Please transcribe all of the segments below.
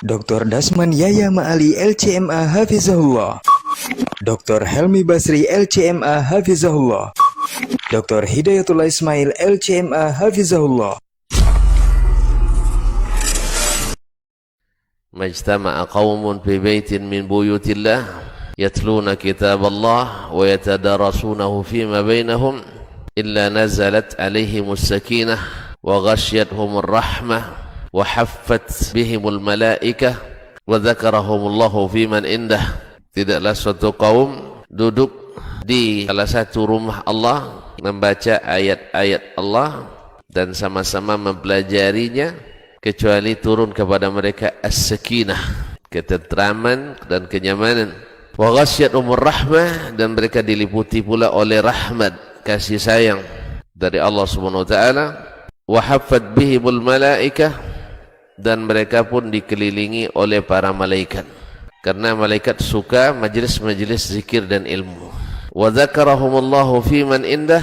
Dr. Dasman Yaya Ma'ali LCMA Hafizahullah, Dr. Helmi Basri LCMA Hafizahullah, Dr. Hidayatullah Ismail LCMA Hafizahullah. Majtama'a qawmun fi baitin min buyutillah yatluna kitab Allah wa yatadarasunahu fima bainahum illa nazalat alaihimus sakinah wa ghashyathumur rahmah wa haffat bihimul malaikah wa dzakarahumullahu fiman indah. Tidaklah suatu kaum duduk di salah satu rumah Allah membaca ayat-ayat Allah dan sama-sama mempelajarinya kecuali turun kepada mereka as-sakinah, ketentraman dan kenyamanan. Wa ghasyyathumur rahmah, dan mereka diliputi pula oleh rahmat, kasih sayang dari Allah Subhanahu wa taala. Wa haffat bihimul malaikah, dan mereka pun dikelilingi oleh para malaikat, karena malaikat suka majlis-majlis zikir dan ilmu. Wa dzakarahumullahu fiman indah,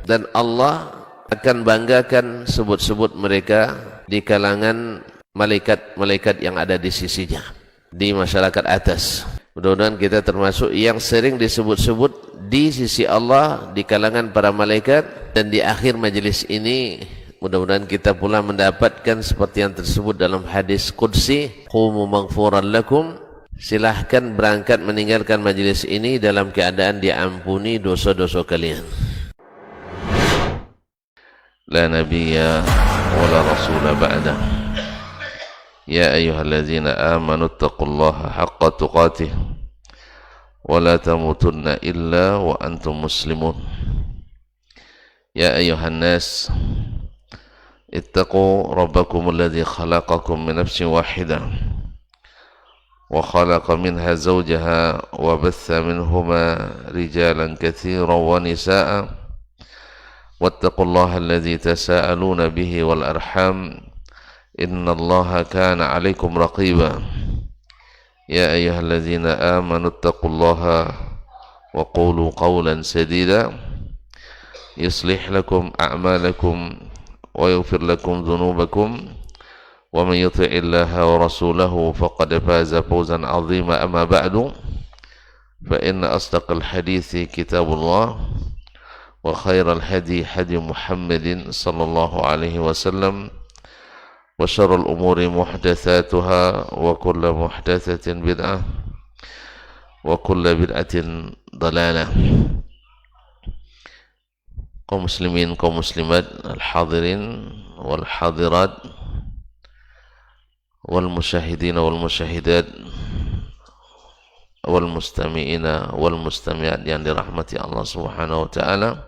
dan Allah akan banggakan sebut-sebut mereka di kalangan malaikat-malaikat yang ada di sisinya, di masyarakat atas. Mudah-mudahan kita termasuk yang sering disebut-sebut di sisi Allah, di kalangan para malaikat, dan di akhir majelis ini mudah-mudahan kita pula mendapatkan seperti yang tersebut dalam hadis qudsi, qumu maghfuran lakum, silahkan berangkat meninggalkan majelis ini dalam keadaan diampuni dosa-dosa kalian. La nabiyya wala rasula ba'dah. Ya ayyuhalladzina amanu taqullaha haqqa tuqatih wa la tamutunna illa wa antum muslimun. Ya ayyuhan nas ittaqu rabbakum alladhi khalaqakum min nafsin wahidah wa khalaqa minha zawjaha wa batha minhuma rijalan katsiran wa nisaa'a wattaqullaha alladhi tasaaluna bihi wal arham innallaha kana 'alaikum raqiba. Ya ayyuhalladzina amanu taqullaha wa qulu qawlan sadida yuslih lakum a'malakum wa yaghfir lakum dhunubakum wa man yuti'illaha wa rasulahu faqad faza fawzan 'azima. Amma ba'du, fa inna asdaqal hadithi kitabullah wa khairal hadi hadi Muhammadin sallallahu alaihi wasallam wa syarrul umuri muhdatsatuha wa kullu muhdatsatin bid'ah wa kullu bid'atin dhalalah. Kaum muslimin, kaum muslimat, al-hadirin wal hadirat wal musyahidin wal musyahidat wal mustami'ina wal mustami'at yang dirahmati Allah Subhanahu wa taala.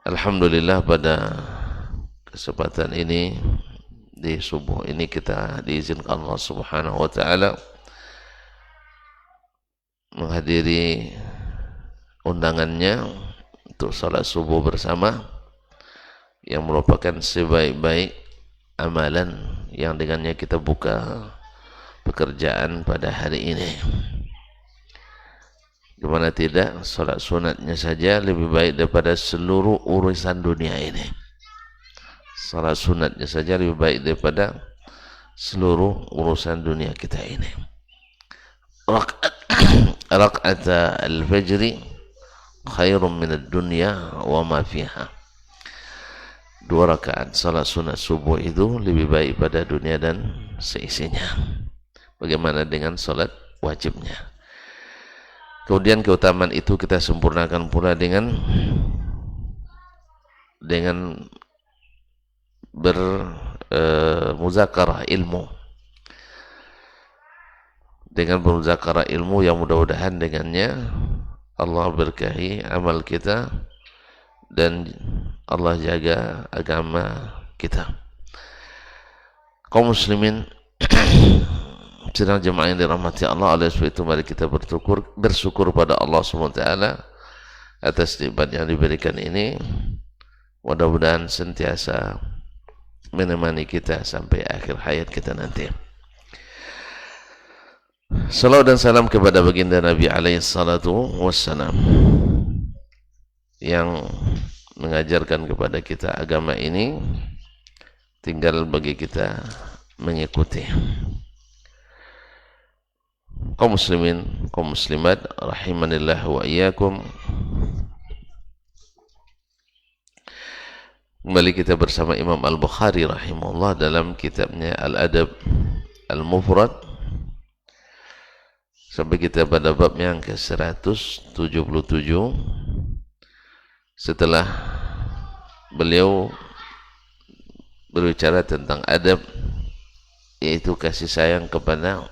Alhamdulillah, pada kesempatan ini, di subuh ini, kita diizinkan Allah Subhanahu wa taala menghadiri undangannya untuk salat subuh bersama, yang merupakan sebaik-baik amalan yang dengannya kita buka pekerjaan pada hari ini. Gimana tidak, salat sunatnya saja lebih baik daripada seluruh urusan dunia ini. Salat sunatnya saja lebih baik daripada seluruh urusan dunia kita ini. Rakaat al-fajri khairun minad dunya wa ma fiha. 2 rakaat salat sunat subuh itu lebih baik pada dunia dan seisinya. Bagaimana dengan salat wajibnya? Kemudian keutamaan itu kita sempurnakan pula dengan bermuzakarah ilmu, dengan bermuzakarah ilmu yang mudah-mudahan dengannya Allah berkahi amal kita dan Allah jaga agama kita. Kaum muslimin sidang jemaah yang dirahmati Allah, oleh sebab itu mari kita bersyukur pada Allah SWT atas nikmat yang diberikan ini. Mudah-mudahan sentiasa menemani kita sampai akhir hayat kita nanti. Salawat dan salam kepada baginda Nabi alaihi salatu wassalam, yang mengajarkan kepada kita agama ini. Tinggal bagi kita mengikuti. Kaum muslimin, kaum muslimat, rahimanillah wa iyyakum. Kembali kita bersama Imam Al-Bukhari rahimahullah dalam kitabnya Al-Adab Al-Mufrad, sampai kita pada bab yang ke-177 setelah beliau berbicara tentang adab, yaitu kasih sayang kepada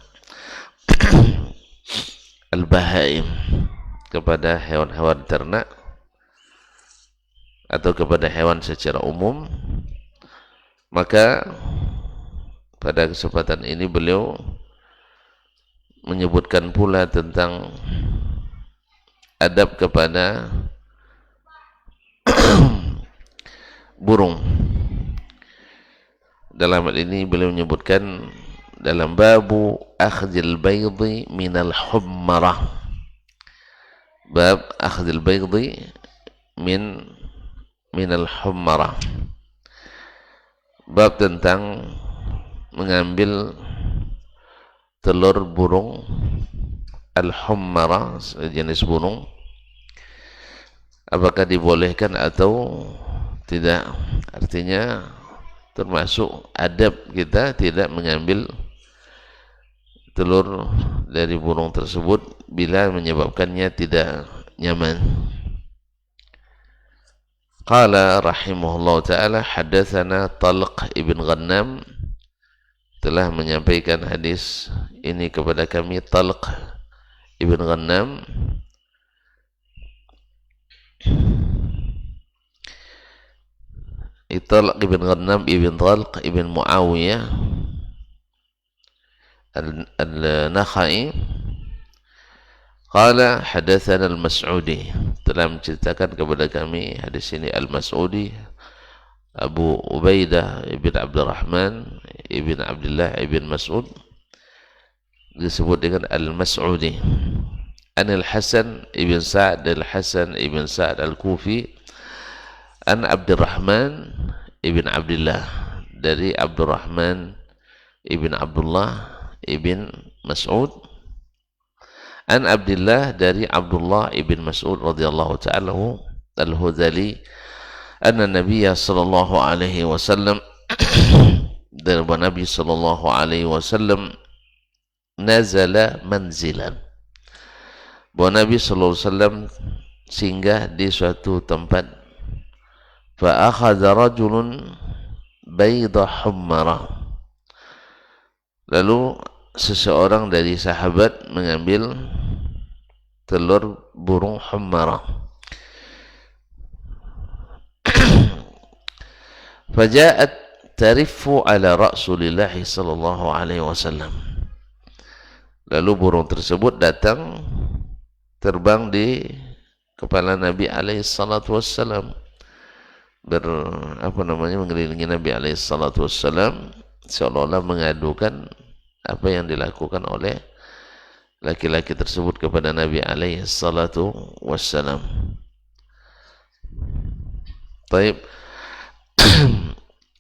al-bahaim, kepada hewan-hewan ternak atau kepada hewan secara umum. Maka pada kesempatan ini beliau menyebutkan pula tentang adab kepada burung. Dalam hal ini beliau menyebutkan dalam babu akhdil baydi minal hummarah, bab akhdil baydi minal hummarah, bab tentang mengambil telur burung al-hummara, jenis burung, apakah dibolehkan atau tidak. Artinya termasuk adab kita tidak mengambil telur dari burung tersebut bila menyebabkannya tidak nyaman. Qala rahimahullah ta'ala haddatsana Talq ibn Ghannam, telah menyampaikan hadis ini kepada kami Talq ibn Ghannam. Talq ibn Ghannam ibn Talq ibn Muawiyah al-Nakhai. Qala hadatsana al-Mas'udi, telah menceritakan kepada kami hadis ini al-Mas'udi Abu Ubaidah ibn Abdurrahman ibn Abdullah ibn Mas'ud, disebut dengan al-Mas'udi. An al-Hasan ibn Sa'd, al-Hasan ibn Sa'd al-Kufi, an Abdurrahman ibn Abdullah, dari Abdurrahman ibn Abdullah ibn Mas'ud, an Abdullah, dari Abdullah ibn Mas'ud radhiyallahu ta'ala al-Hudhali, anna Nabiya sallallahu alaihi wasallam, dari Nabi sallallahu alaihi wasallam, nazala manzilan, bahwa Nabi sallallahu alaihi wasallam singgah di suatu tempat. Fa akhadha rajulun bayda hummara, lalu seseorang dari sahabat mengambil telur burung hummara. Faja'at tarifu ala Rasulillah sallallahu alaihi wasallam, lalu burung tersebut datang terbang di kepala Nabi alaihi salatu wassalam, mengelilingi Nabi alaihi salatu wassalam, seolah-olah mengadukan apa yang dilakukan oleh laki-laki tersebut kepada Nabi alaihi salatu wassalam. Baik.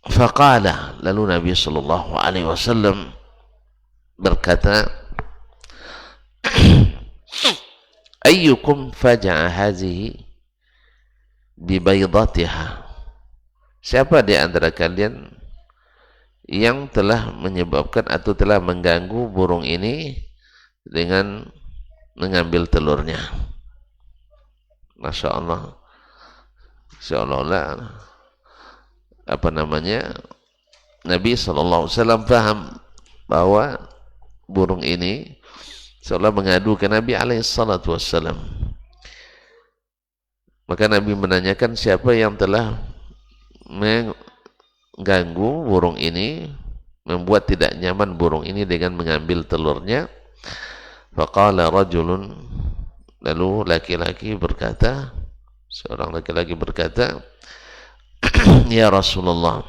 Faqala, lalu Nabi sallallahu alaihi wasallam berkata, ayyukum faja'a hazihi bi baydatiha, siapa di antara kalian yang telah menyebabkan atau telah mengganggu burung ini dengan mengambil telurnya. Masya Allah, seolah-olah Nabi SAW paham bahwa burung ini seolah mengadu ke Nabi SAW. Maka Nabi menanyakan siapa yang telah mengganggu burung ini, membuat tidak nyaman burung ini dengan mengambil telurnya. Faqala rajulun, lalu laki-laki berkata, seorang laki-laki berkata, ya Rasulullah,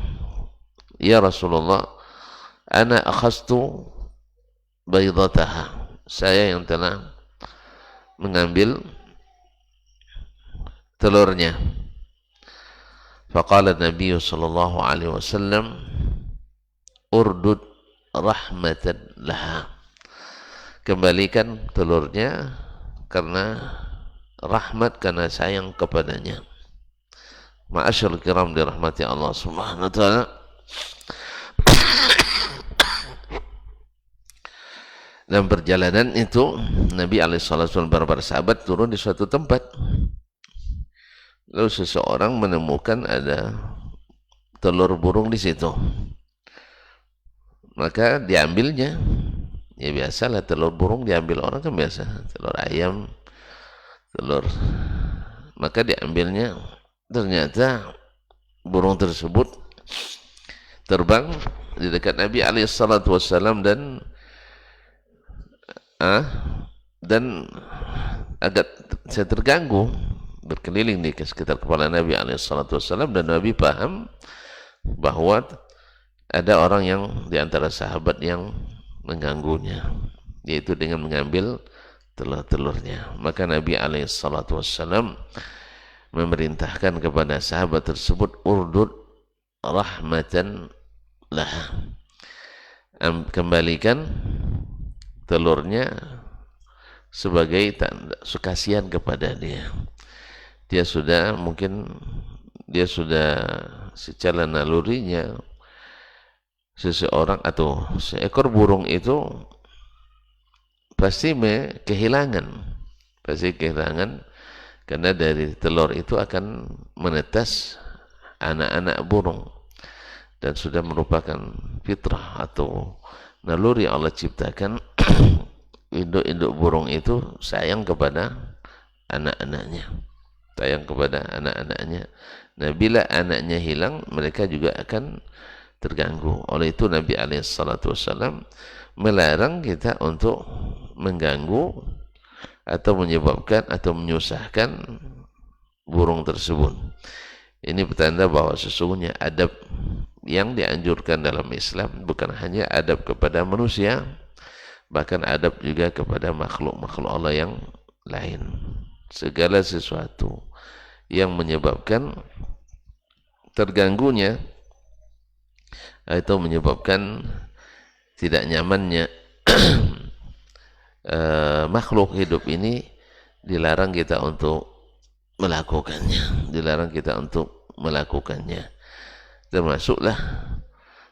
ana akhastu baydataha, saya yang telah mengambil telurnya. Faqala Nabi sallallahu alaihi wasallam, urdud rahmatan laha. Kembalikan telurnya karena rahmat, karena sayang kepadanya. Ma'asyarul kiram dirahmati Allah Subhanahu wa taala. Dalam perjalanan itu Nabi SAW beberapa sahabat turun di suatu tempat. Lalu seseorang menemukan ada telur burung di situ. Maka diambilnya. Ya biasalah, telur burung diambil orang kan biasa. Telur ayam, telur. Maka diambilnya. Ternyata burung tersebut terbang di dekat Nabi SAW dan agak saya terganggu, berkeliling di sekitar kepala Nabi SAW, dan Nabi paham bahwa ada orang yang di antara sahabat yang mengganggunya, yaitu dengan mengambil telur-telurnya. Maka Nabi SAW memerintahkan kepada sahabat tersebut, urdud rahmatan lah, kembalikan telurnya sebagai tanda kasihan kepada dia. Dia sudah secara nalurinya, seseorang atau seekor burung itu pasti kehilangan karena dari telur itu akan menetas anak-anak burung, dan sudah merupakan fitrah atau naluri Allah ciptakan. Induk-induk burung itu sayang kepada anak-anaknya, Nah, bila anaknya hilang, mereka juga akan terganggu. Oleh itu Nabi SAW melarang kita untuk mengganggu atau menyebabkan atau menyusahkan burung tersebut. Ini petanda bahwa sesungguhnya adab yang dianjurkan dalam Islam bukan hanya adab kepada manusia, bahkan adab juga kepada makhluk-makhluk Allah yang lain. Segala sesuatu yang menyebabkan terganggunya atau menyebabkan tidak nyamannya makhluk hidup ini, dilarang kita untuk melakukannya. Termasuklah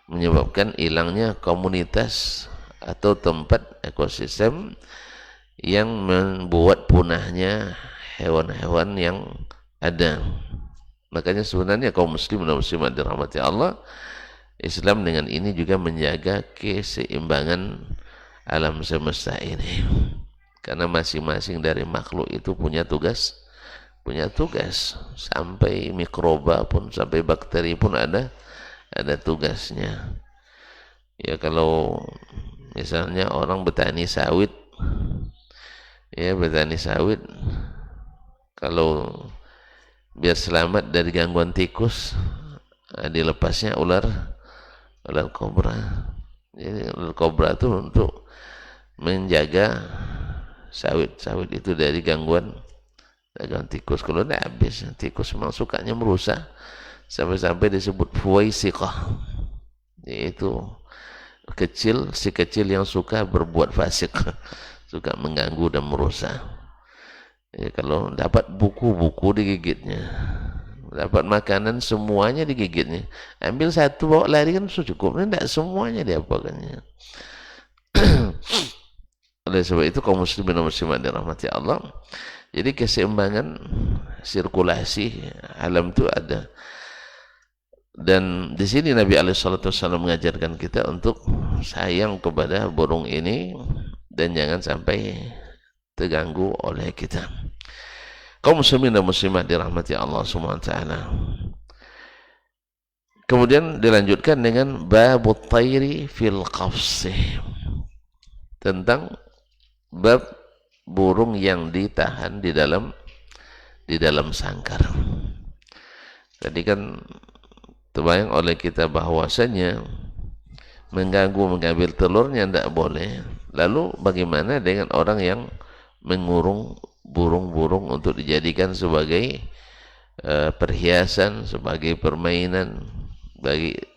menyebabkan hilangnya komunitas atau tempat ekosistem yang membuat punahnya hewan-hewan yang ada. Makanya sebenarnya kaum muslim dan muslimat dirahmati Allah, Islam dengan ini juga menjaga keseimbangan alam semesta ini. Karena masing-masing dari makhluk itu punya tugas. Sampai mikroba pun, sampai bakteri pun ada tugasnya. Ya, kalau misalnya orang bertani sawit, kalau biar selamat dari gangguan tikus, dilepasnya ular kobra. Jadi ular kobra itu untuk menjaga sawit itu dari gangguan tikus. Kalau tidak habis, tikus memang sukanya merusak, sampai disebut fuwaisiqah, yaitu si kecil yang suka berbuat fasik, suka mengganggu dan merusak. Ya, kalau dapat buku-buku digigitnya, dapat makanan semuanya digigitnya. Ambil satu bawa lari kan cukup, tidak semuanya diapakannya. Oleh sebab itu kaum muslimin dan muslimat dirahmati Allah, jadi keseimbangan sirkulasi alam itu ada. Dan di sini Nabi SAW mengajarkan kita untuk sayang kepada burung ini dan jangan sampai terganggu oleh kita. Kaum muslimin dan muslimat dirahmati Allah Subhanahu wa taala. Kemudian dilanjutkan dengan babut tayri fil qafsi, tentang bab burung yang ditahan di dalam sangkar. Tadi kan terbayang oleh kita bahwasanya mengambil telurnya tidak boleh. Lalu bagaimana dengan orang yang mengurung burung-burung untuk dijadikan sebagai perhiasan, sebagai permainan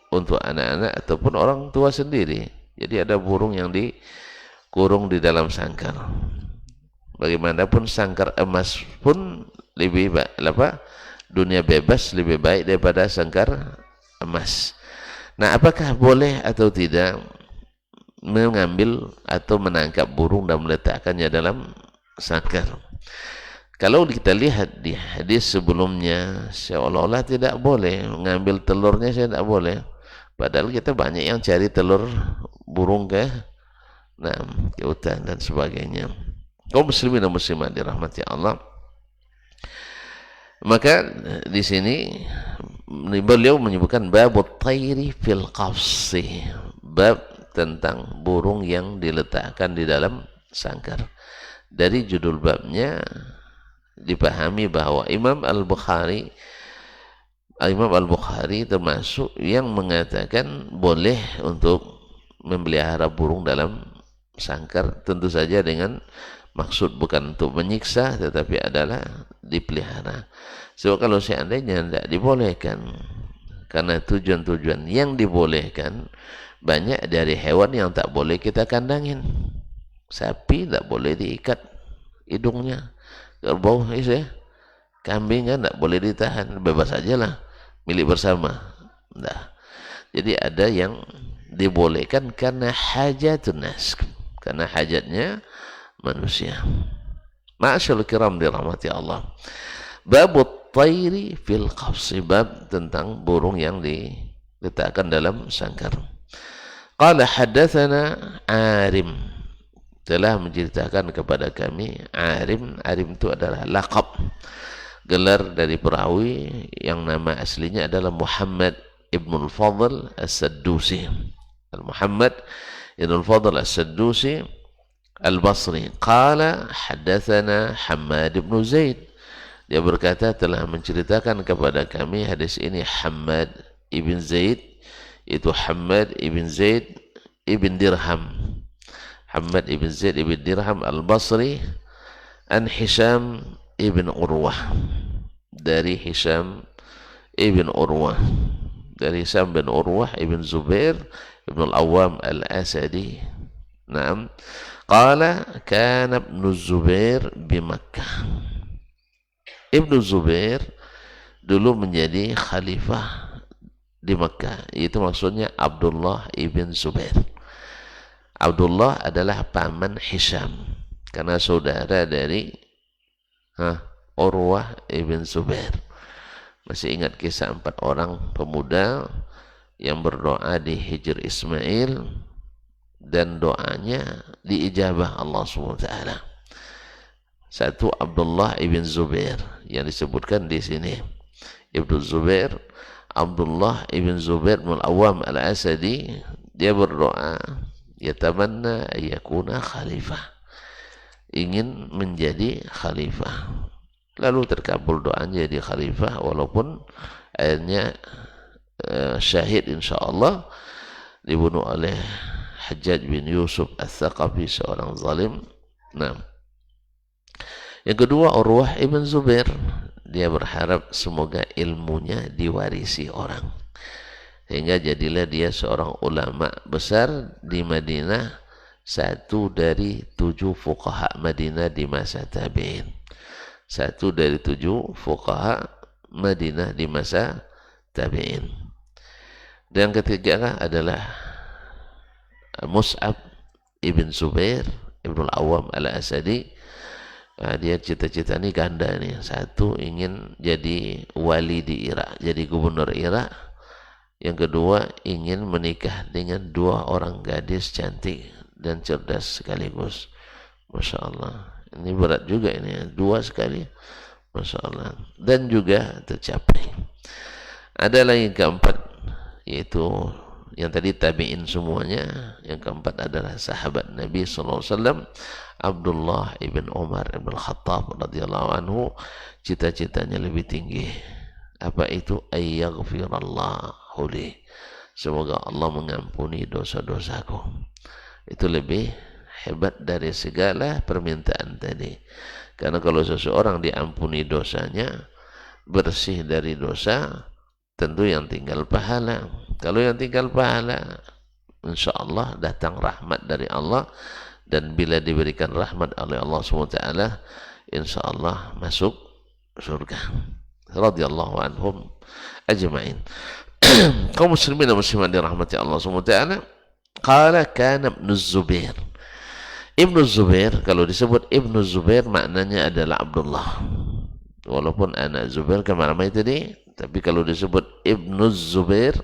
untuk anak-anak ataupun orang tua sendiri Jadi ada burung yang dikurung di dalam sangkar. Bagaimanapun sangkar emas pun lebih dunia bebas lebih baik daripada sangkar emas. Nah, apakah boleh atau tidak mengambil atau menangkap burung dan meletakkannya dalam sangkar? Kalau kita lihat di hadis sebelumnya, seolah-olah tidak boleh mengambil telurnya, saya tidak boleh. Padahal kita banyak yang cari telur burung ke hutan dan sebagainya. Kaum muslimin dan muslimat dirahmati Allah. Maka di sini beliau menyebutkan babut tayri fil qafsi, bab tentang burung yang diletakkan di dalam sangkar. Dari judul babnya dipahami bahwa Imam Al-Bukhari termasuk yang mengatakan boleh untuk memelihara burung dalam sangkar, tentu saja dengan maksud bukan untuk menyiksa tetapi adalah dipelihara. Sebab kalau seandainya tidak dibolehkan, karena tujuan-tujuan yang dibolehkan banyak dari hewan yang tak boleh kita kandangin. Sapi tak boleh diikat hidungnya, kerbau kambing kan tak boleh ditahan, bebas aja lah, milik bersama. Nah, jadi ada yang dibolehkan karena hajatun nas, karena hajatnya manusia. Ma'asyarul kiram dirahmati Allah. Babut tayri fil qafsi, bab tentang burung yang diletakkan dalam sangkar. Qala haddatsana Arim, telah menceritakan kepada kami Arim. Arim itu adalah laqab, gelar dari perawi yang nama aslinya adalah Muhammad ibn al-Fadl as-Saddusi. Muhammad ibn al-Fadl as-Saddusi al-Basri. Qala haddatsana Hammad ibn Zaid, dia berkata telah menceritakan kepada kami hadis ini Hammad ibn Zaid, itu Hammad ibn Zaid ibn Dirham. Hammad ibn Zaid ibn Dirham al-Basri, an Hisham ibn Urwah, dari Hisham ibn Urwah, dari Hisham bin Urwah ibn Zubair ibn al-Awwam al-Asadi. Naam. Qala kana ibn Zubair bi Makkah. Ibnu Zubair dulu menjadi khalifah di Makkah. Itu maksudnya Abdullah ibn Zubair. Abdullah adalah paman Hisham, karena saudara dari Urwah ibn Zubair. Masih ingat kisah 4 orang pemuda yang berdoa di Hijr Ismail dan doanya diijabah Allah SWT. Satu Abdullah ibn Zubair yang disebutkan di sini. Ibnu Zubair, Abdullah ibn Zubair bin Al-Awwam al-Asadi, dia berdoa, yatamanna ayyakuna khalifah, ingin menjadi khalifah. Lalu terkabul doanya jadi khalifah, walaupun akhirnya syahid insyaallah, dibunuh oleh Hajjaj bin Yusuf al-Thaqafi, seorang zalim. Nah, yang kedua Urwah ibn Zubair, dia berharap semoga ilmunya diwarisi orang, sehingga jadilah dia seorang ulama besar di Madinah, satu dari 7 fuqaha Madinah di masa tabi'in, satu dari 7 fuqaha Madinah di masa tabi'in. Dan ketiga adalah Mus'ab ibn Zubair ibn al-Awwam al-Asadi. Dia cita-cita ini ganda nih. Satu ingin jadi wali di Irak, jadi gubernur Irak. Yang kedua ingin menikah dengan 2 orang gadis cantik dan cerdas sekaligus. Masya Allah, ini berat juga ini, 2 sekali. Masya Allah. Dan juga tercapai. Ada lagi yang keempat, yaitu yang tadi tabi'in semuanya. Yang keempat adalah sahabat Nabi SAW, Abdullah ibn Umar ibn Khattab radhiyallahu anhu. Cita-citanya lebih tinggi. Apa itu? Ayyaghfirallahu li, semoga Allah mengampuni dosa-dosaku. Itu lebih hebat dari segala permintaan tadi. Karena kalau seseorang diampuni dosanya, bersih dari dosa, tentu yang tinggal pahala. Kalau yang tinggal pahala insya Allah datang rahmat dari Allah, dan bila diberikan rahmat oleh Allah SWT, insya Allah masuk surga. Radhiyallahu anhum ajma'in. Kaum muslimin dan muslimat dirahmati Allah SWT. Qala kana Ibnu Zubair. Ibnu Zubair, kalau disebut Ibnu Zubair maknanya adalah Abdullah. Walaupun anak Zubair kemana-mana tadi, tapi kalau disebut Ibnu Zubair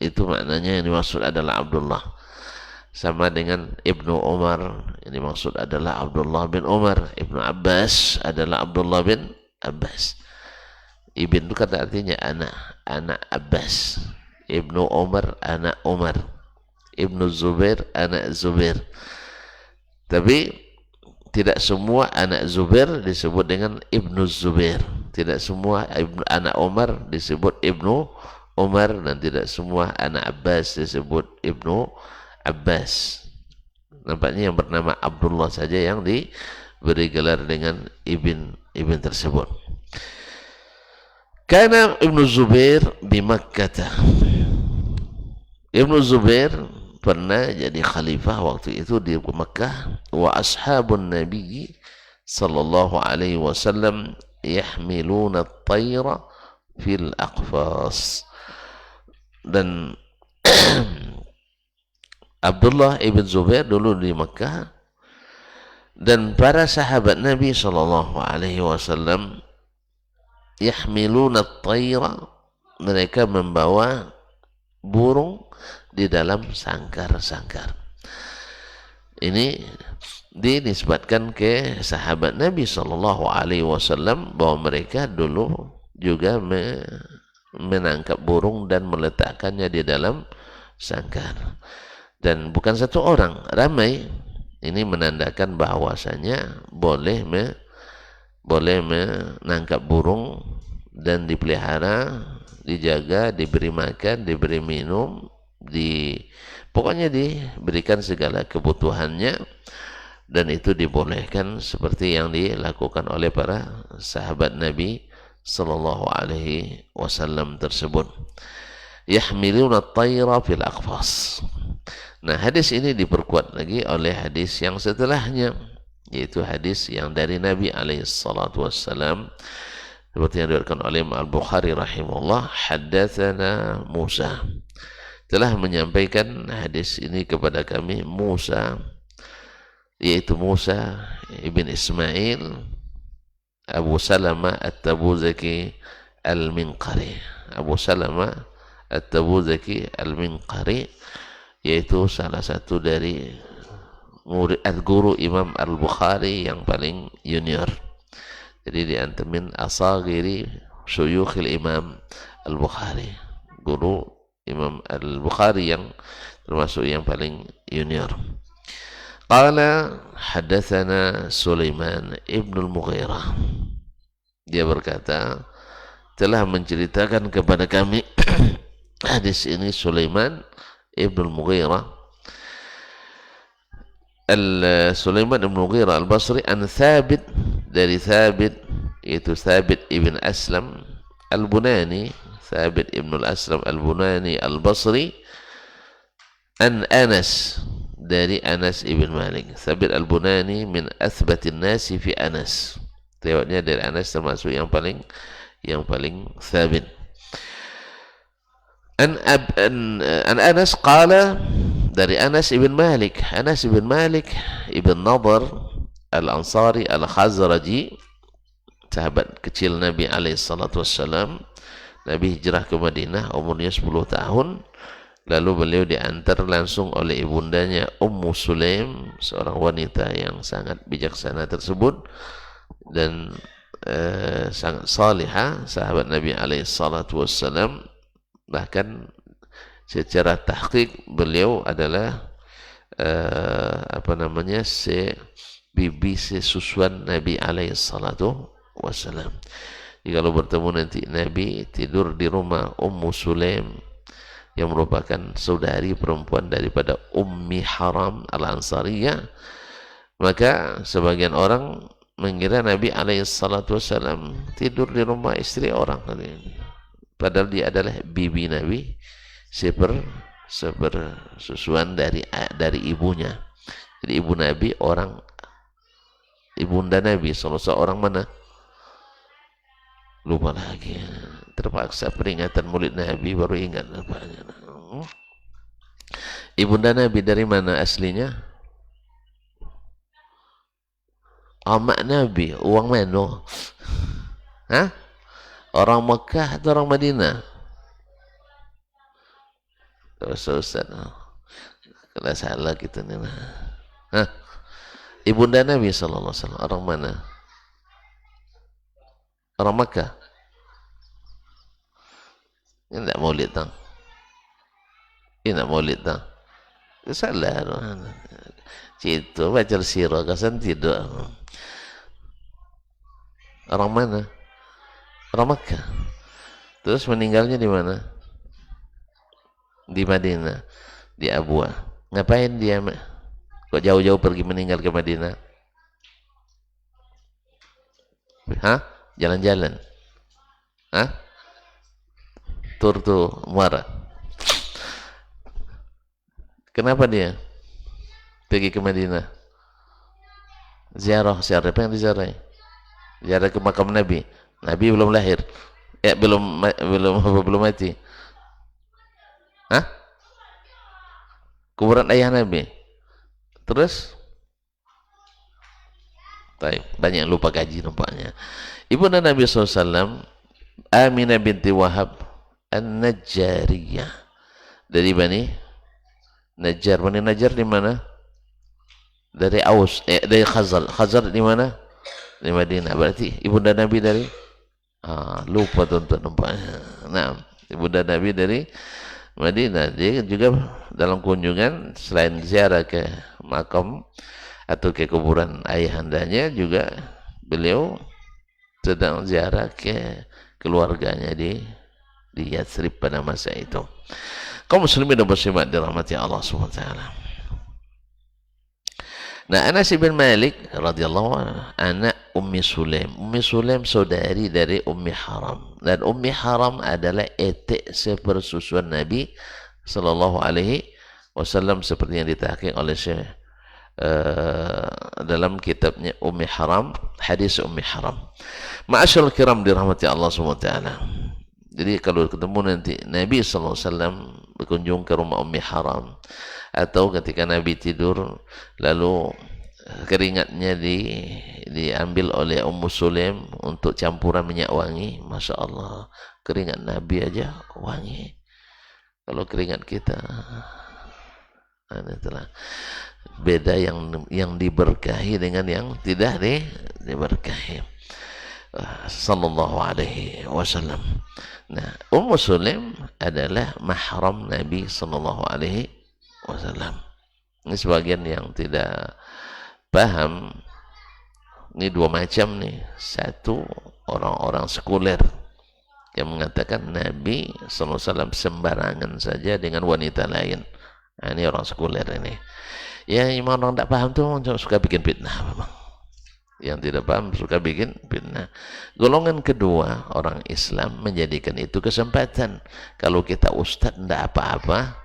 itu maknanya yang dimaksud adalah Abdullah. Sama dengan Ibnu Umar, yang dimaksud adalah Abdullah bin Umar. Ibnu Abbas adalah Abdullah bin Abbas. Ibn itu kata artinya anak Abbas. Ibnu Umar anak Umar. Ibnu Zubair anak Zubair. Tapi tidak semua anak Zubair disebut dengan Ibnu Zubair. Tidak semua anak Umar disebut Ibnu Umar, dan tidak semua anak Abbas disebut Ibnu Abbas. Nampaknya yang bernama Abdullah saja yang diberi gelar dengan ibn tersebut. Kana Ibnu Zubair di Makkah. Ibnu Zubair pernah jadi khalifah waktu itu di Makkah. Wa ashabun Nabi sallallahu alaihi wasallam yahmiluna at-tayra fil aqfas. Dan Abdullah ibn Zubair dulu di Makkah, dan para sahabat Nabi sallallahu alaihi wasallam yahmiluna at-tayra, mereka membawa burung di dalam sangkar-sangkar. Ini dinisbatkan ke sahabat Nabi sallallahu alaihi wasallam bahwa mereka dulu juga menangkap burung dan meletakkannya di dalam sangkar. Dan bukan satu orang, ramai. Ini menandakan bahwasanya boleh menangkap burung dan dipelihara, dijaga, diberi makan, diberi minum, pokoknya diberikan segala kebutuhannya, dan itu dibolehkan seperti yang dilakukan oleh para sahabat Nabi sallallahu alaihi wasallam tersebut. Yahmiluna at-tayra fil aqfas. Nah, hadis ini diperkuat lagi oleh hadis yang setelahnya, yaitu hadis yang dari Nabi alaihi salatu wassalam, seperti yang diriwayatkan oleh Al-Bukhari rahimahullah, haddatsana Musa, telah menyampaikan hadis ini kepada kami Musa, yaitu Musa ibn Ismail Abu Salama At-Tabuzaki Al-Minqari. Abu Salama At-Tabuzaki Al-Minqari, yaitu salah satu dari murid guru Imam Al-Bukhari yang paling junior. Jadi diantamin asagiri syuyukhil Imam Al-Bukhari, guru Imam Al-Bukhari yang termasuk yang paling junior. Qala haddatsana Sulaiman ibn al-Mughirah. Dia berkata, telah menceritakan kepada kami hadis ini Sulaiman ibn al-Mughirah. Sulaiman ibn al-Mughirah al-Basri an Thabit, dari Thabit, yaitu Thabit ibn Aslam al-Bunani, Thabit ibn al-Aslam al-Bunani al-Basri, an Anas, dari Anas ibn Malik. Thabit al-Bunani min athbatin nasi fi Anas, riwayatnya dari Anas termasuk yang paling thabit. An Anas qala, dari Anas ibn Malik. Anas ibn Malik ibn Nadhr al-Ansari al-Khazraji, sahabat kecil Nabi alaihi salatu wassalam. Nabi hijrah ke Madinah umurnya 10 tahun, lalu beliau diantar langsung oleh ibundanya Ummu Sulaim, seorang wanita yang sangat bijaksana tersebut dan sangat salihah, sahabat Nabi alaihi salatu wassalam. Bahkan secara tahqiq beliau adalah bibi sesusuan Nabi alaihi salatu wassalam. Jadi kalau bertemu nanti Nabi tidur di rumah Ummu Sulaim yang merupakan saudari perempuan daripada Ummi Haram al-Ansariyah, maka sebagian orang mengira Nabi alaihi salatu wassalam tidur di rumah istri orang, padahal dia adalah bibi Nabi sepersusuan dari ibunya. Jadi ibu Nabi ibunda Nabi seorang mana? Lupa lagi. Terpaksa peringatan Maulid Nabi baru ingat. Ibunda Nabi dari mana aslinya? Amak Nabi, uang mana? Hah? Orang Mekah atau orang Madinah? Ustaz, kalau salah kita nih. Hah? Ibunda Nabi sallallahu alaihi wasallam orang mana? Orang Mekah. Ini tak Maulid tang. Ini tak Maulid tang. Salah. Citu baca sirah kasan tidak. Orang mana? Orang Mekah. Terus meninggalnya di mana? Di Madinah, di Abwa. Ngapain dia? Kok jauh-jauh pergi meninggal ke Madinah? Hah? Jalan-jalan? Hah? Tur tuh muara. Kenapa dia pergi ke Madinah? Ziarah apa yang diziarahi? Ziarah ke makam Nabi. Nabi belum lahir. Belum mati. Hah? Kuburan ayah Nabi. Terus? Banyak yang lupa gaji nampaknya. Ibunda Nabi SAW, Aminah binti Wahab An-Najjariyah. Dari Bani Najjar. Bani Najjar di mana? Dari Aus. Dari Khazar. Khazar di mana? Di Madinah. Berarti ibunda Nabi dari lupa tuan-tuan nampaknya. Nah, ibunda Nabi dari Madinah. Dia juga dalam kunjungan selain ziarah ke makam atau ke kuburan ayahandanya, juga beliau sedang ziarah ke keluarganya di Yatsrib pada masa itu. Kaum muslimin dan muslimat dirahmati Allah SWT. Nah, Anas bin Malik radhiyallahu anhu, anak Ummi Sulaim. Ummi Sulaim saudari dari Ummi Haram, dan Ummi Haram adalah etik sepersusuan Nabi sallallahu alaihi wasallam seperti yang ditahqiq oleh Syekh dalam kitabnya Ummi Haram, hadis Ummi Haram. Ma'asyiral kiram dirahmati Allah SWT. Jadi kalau ketemu nanti Nabi sallallahu alaihi wasallam berkunjung ke rumah Ummi Haram, atau ketika Nabi tidur lalu keringatnya diambil oleh Ummu Sulaim untuk campuran minyak wangi, Masya Allah, keringat Nabi aja wangi. Kalau keringat kita itulah beda, yang diberkahi dengan yang tidak diberkahi. Sallallahu alaihi wasallam. Nah, Ummu Sulaim adalah mahram Nabi sallallahu alaihi wasallam. Ini sebagian yang tidak paham. Ini dua macam nih. Satu, orang-orang sekuler yang mengatakan Nabi sallallahu alaihi wasallam sembarangan saja dengan wanita lain. Nah, ini orang sekuler ini. Ya, orang tidak paham tuh suka bikin fitnah memang. Yang tidak paham suka bikin fitnah. Golongan kedua, orang Islam menjadikan itu kesempatan. Kalau kita ustadz tidak apa-apa,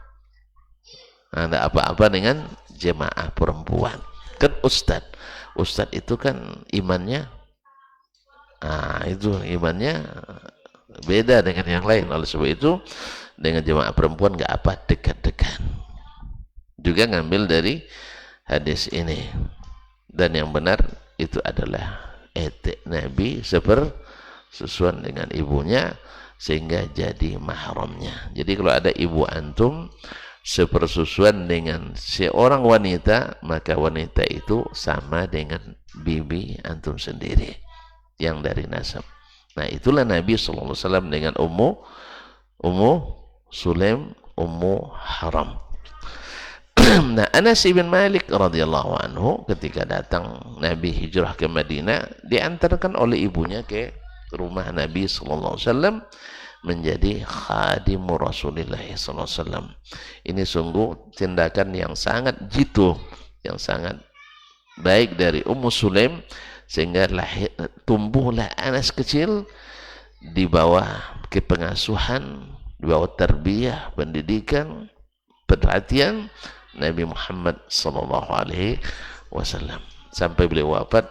tidak apa-apa dengan jemaah perempuan. Kan ustadz itu kan imannya, itu imannya beda dengan yang lain. Oleh sebab itu dengan jemaah perempuan nggak apa, dekat-dekat. Juga ngambil dari hadis ini, dan yang benar itu adalah etik Nabi sesuai dengan ibunya sehingga jadi mahramnya. Jadi kalau ada ibu antum sepersusuan dengan seorang wanita, maka wanita itu sama dengan bibi antum sendiri yang dari nasab. Nah, itulah Nabi sallallahu alaihi wasallam dengan Ummu Sulaim, Ummu Haram. Nah, Anas bin Malik radhiyallahu anhu ketika datang Nabi hijrah ke Madinah, diantarkan oleh ibunya ke rumah Nabi sallallahu alaihi wasallam menjadi khadim Rasulullah sallallahu alaihi wasallam. Ini sungguh tindakan yang sangat jitu, yang sangat baik dari Ummu Sulaim, sehingga tumbuhlah Anas kecil di bawah kepengasuhan, di bawah tarbiyah, pendidikan perhatian Nabi Muhammad sallallahu alaihi wasallam. Sampai beliau wafat,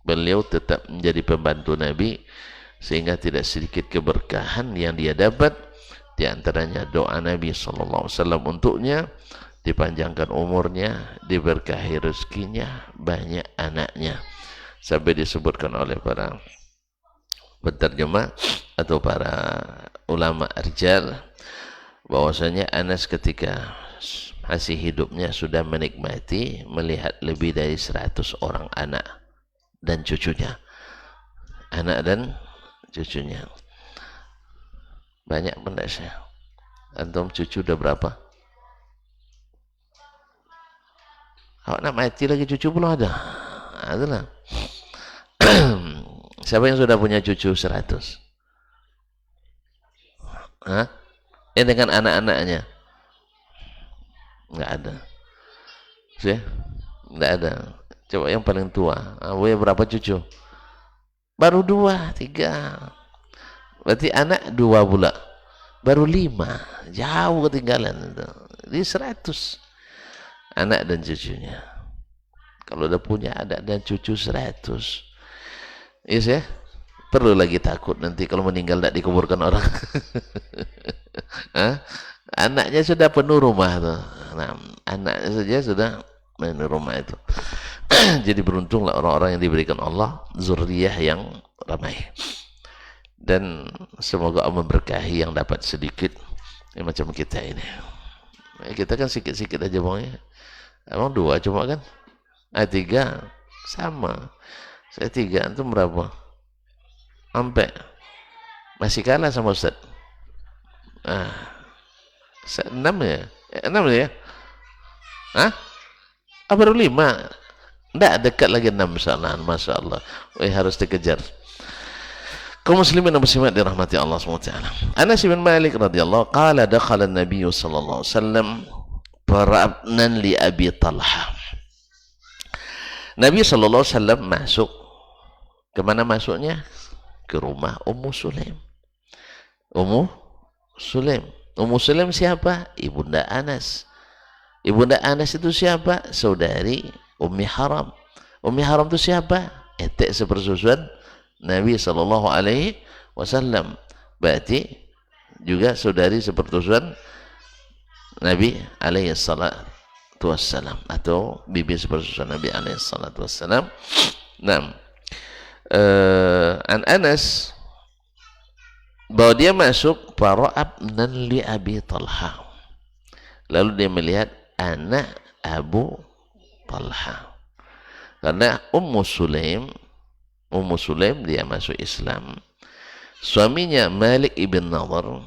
beliau tetap menjadi pembantu Nabi, sehingga tidak sedikit keberkahan yang dia dapat. Di antaranya doa Nabi sallallahu alaihi wasallam untuknya, dipanjangkan umurnya, diberkahi rezekinya, banyak anaknya. Sampai disebutkan oleh para penterjemah atau para ulama rijal bahwasanya Anas ketika masih hidupnya sudah menikmati melihat lebih dari 100 orang anak dan cucunya. Anak dan cucunya. Banyak benda saya. Antum cucu udah berapa? Awak nak mati lagi cucu belum ada? Adalah. Siapa yang sudah punya cucu 100? Hah? Dengan anak-anaknya? Enggak ada. Sih? Enggak ada. Coba yang paling tua. Punya berapa cucu? Baru 2, 3. Berarti anak 2 pula. Baru 5. Jauh ketinggalan itu. Di 100. Anak dan cucunya. Kalau udah punya anak dan cucu 100. Yes ya? Perlu lagi takut nanti kalau meninggal tidak dikuburkan orang. Anaknya sudah penuh rumah tuh. Nah, anaknya saja sudah penuh rumah itu. Jadi beruntunglah orang-orang yang diberikan Allah zuriyah yang ramai. Dan semoga Allah memberkahi yang dapat sedikit macam kita ini. Kita kan sikit-sikit aja bang. Emang 2 cuma kan? 3 sama. Saya 3, antum berapa? Sampai masih kalah sama Ustaz. 6 ya? 6 ya? Hah? Baru 5. Tidak dekat lagi 6 insyaAllah. Masya Allah. Harus dikejar. Kaum muslimin dan muslimat dirahmati Allah SWT. Anas bin Malik radhiyallahu qala dakhala an-nabiy sallallahu alaihi wasallam farabnan li Abi Talha. Nabi sallallahu alaihi wasallam masuk. Kemana masuknya? Ke rumah Ummu Sulaim. Ummu Sulaim. Ummu Sulaim siapa? Ibunda Anas. Ibunda Anas itu siapa? Saudari Ummi Haram. Ummi Haram itu siapa? Etek sepersusuan Nabi sallallahu alaihi wasallam. Berarti juga saudari sepersusuan Nabi alaihi salatu wassalam, atau bibi sepersusuan Nabi alaihi salatu wassalam. Nah, an Anas bahwa dia masuk fara'abnan li Abi Talha. Lalu dia melihat anak Abu Talha. Karena Ummu Sulaim dia masuk Islam. Suaminya Malik ibn Nadhr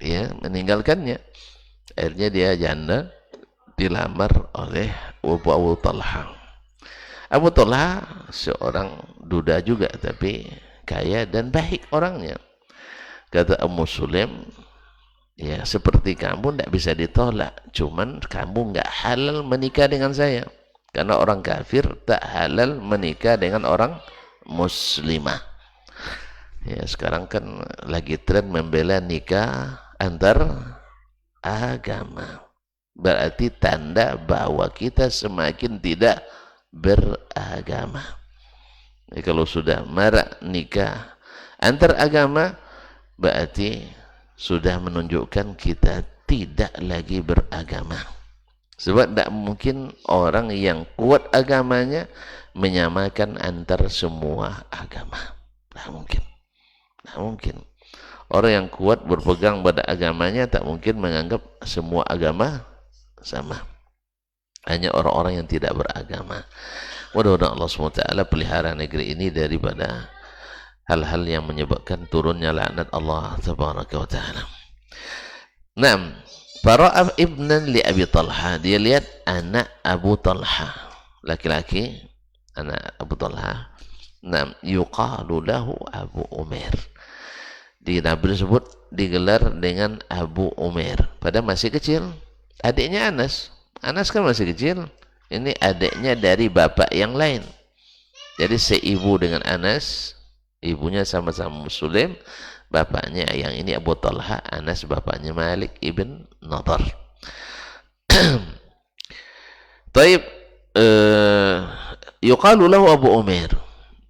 ya meninggalkannya. Akhirnya dia janda, dilamar oleh Abu Talha. Abu Talha seorang duda juga, tapi kaya dan baik orangnya. Kata Ummu Sulaim, ya seperti kamu tidak bisa ditolak, cuman kamu nggak halal menikah dengan saya. Karena orang kafir tak halal menikah dengan orang muslimah. Ya, sekarang kan lagi tren membela nikah antar agama. Berarti tanda bahwa kita semakin tidak beragama. Jadi kalau sudah marak nikah antar agama, berarti sudah menunjukkan kita tidak lagi beragama. Sebab tidak mungkin orang yang kuat agamanya menyamakan antar semua agama. Tidak mungkin. Tidak mungkin. Orang yang kuat berpegang pada agamanya tak mungkin menganggap semua agama sama. Hanya orang-orang yang tidak beragama. Mudah-mudahan Allah SWT pelihara negeri ini daripada hal-hal yang menyebabkan turunnya laknat Allah Tabaraka wa Ta'ala. Nah, Fara'af ibnan li Abi Talha. Dia lihat anak Abu Talha, laki-laki, anak Abu Talha. Nah, yuqalu lahu Abu Umair. Di Nabi disebut digelar dengan Abu Umair. Padahal masih kecil. Adiknya Anas. Anas kan masih kecil. Ini adiknya dari bapak yang lain. Jadi seibu dengan Anas. Ibunya sama-sama Muslim. Bapaknya yang ini Abu Talha, Anas bapaknya Malik ibn Nadhr. Taib, yuqalu lahu Abu Umair,